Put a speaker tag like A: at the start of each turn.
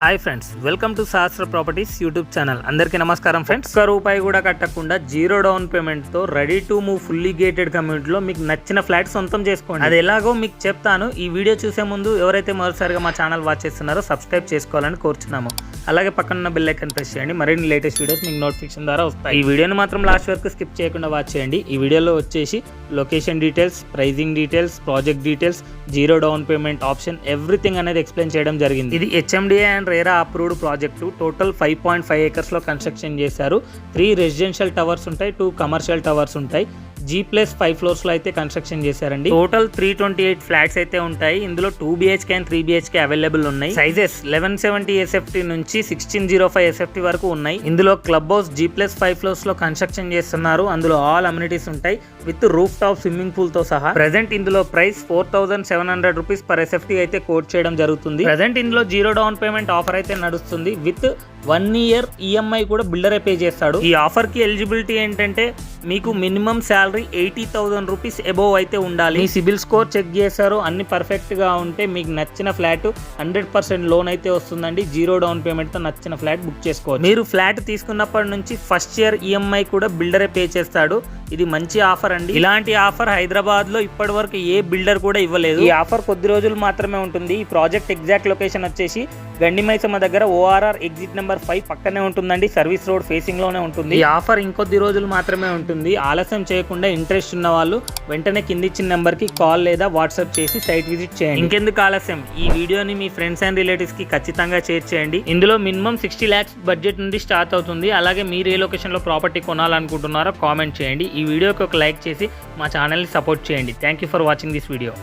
A: Hi friends, welcome to Shastra properties YouTube channel. అందరికీ నమస్కారం friends. ₹1 కూడా కట్టకుండా జీరో డౌన్ పేమెంట్తో ready to move fully gated కమ్యూనిటీలో మీకు నచ్చిన ఫ్లాట్ సొంతం చేసుకోండి. అది ఎలాగో మీకు చెప్తాను. ఈ వీడియో చూసే ముందు ఎవరైతే మొదటిసారిగా మా ఛానల్ వాచ్ చేస్తున్నారో సబ్స్క్రైబ్ చేసుకోవాలని కోరుచున్నాము. అలాగే పక్కన బెల్ ఐకాన్ ప్రెస్ చేయండి. మరిన్ని లేటెస్ట్ వీడియోస్ మీకు నోటిఫికేషన్ ద్వారా వస్తాయి. ఈ వీడియోని మాత్రం లాస్ట్ వరకు స్కిప్ చేయకుండా వాచ్ చేయండి. ఈ వీడియోలో వచ్చేసి location details, pricing details, project details, zero down payment option, everything అనేది ఎక్స్ప్లెయిన్ చేయడం జరిగింది. ఇది HMDA and RERA approved project. Total 5.5 acres లో కన్స్ట్రక్షన్ చేశారు. 3 రెసిడెన్షియల్ టవర్స్ ఉంటాయి, 2 కమర్షియల్ టవర్స్ ఉంటాయి. G+5 floors లో అయితే కన్స్ట్రక్షన్ చేశారండి. టోటల్ 328 ఫ్లాట్స్ అయితే ఉంటాయి. ఇందులో 2 BHK అండ్ 3 BHK అవైలబుల్ ఉన్నాయి. సైజెస్ 1170 SFT నుంచి 1605 SFT వరకు ఉన్నాయి. ఇందులో క్లబ్ హౌస్ G+5 floors లో కన్స్ట్రక్షన్ చేస్తున్నారు. అందులో ఆల్ అమ్యూనిటీస్ ఉంటాయి with roof top swimming pool తో సహా. ప్రెజెంట్ ఇందులో ప్రైస్ ₹4,700 per SFT అయితే కోట్ చేయడం జరుగుతుంది. ప్రెజెంట్ ఇందులో జీరో డౌన్ పేమెంట్ ఆఫర్ అయితే నడుస్తుంది. విత్ 1 year EMI కూడా బిల్డరే పే చేస్తాడు. ఈ ఆఫర్ కి ఎలిజిబిలిటీ ఏంటంటే మీకు మినిమం శాలరీ ₹80,000 అబోవ్ అయితే ఉండాలి. మీ సిబిల్ స్కోర్ చెక్ చేశారు, అన్ని పర్ఫెక్ట్ గా ఉంటే మీకు నచ్చిన ఫ్లాట్ 100% లోన్ అయితే వస్తుందండి. జీరో డౌన్ పేమెంట్ తో నచ్చిన ఫ్లాట్ బుక్ చేసుకోవచ్చు. మీరు ఫ్లాట్ తీసుకున్నప్పటి నుంచి ఫస్ట్ ఇయర్ EMI కూడా బిల్డరే పే చేస్తాడు. ఇది మంచి ఆఫర్ అండి. ఇలాంటి ఆఫర్ హైదరాబాద్ లో ఇప్పటి వరకు ఏ బిల్డర్ కూడా ఇవ్వలేదు. ఈ ఆఫర్ కొద్ది రోజులు మాత్రమే ఉంటుంది. ఈ ప్రాజెక్ట్ ఎగ్జాక్ట్ లొకేషన్ వచ్చేసి గండిమైసమ్మ దగ్గర ORR ఎగ్జిట్ నెంబర్ 5 పక్కనే ఉంటుందండి. సర్వీస్ రోడ్ ఫేసింగ్ లోనే ఉంటుంది. ఈ ఆఫర్ ఇంకొద్ది రోజులు మాత్రమే ఉంటుంది. ఆలస్యం చేయకుండా ఇంట్రెస్ట్ ఉన్న వాళ్ళు వెంటనే కింది ఇచ్చిన నెంబర్ కి కాల్ లేదా వాట్సాప్ చేసి సైట్ విజిట్ చేయండి. ఇంకెందుకు ఆలస్యం, ఈ వీడియోని మీ ఫ్రెండ్స్ అండ్ రిలేటివ్స్ కి ఖచ్చితంగా షేర్ చేయండి. ఇందులో మినిమం 60 lakhs బడ్జెట్ నుండి స్టార్ట్ అవుతుంది. అలాగే మీరు ఏ లొకేషన్ లో ప్రాపర్టీ కొనాలనుకుంటున్నారో కామెంట్ చేయండి. ఈ వీడియోకి ఒక లైక్ చేసి మా ఛానల్ని సపోర్ట్ చేయండి. Thank you for watching this video.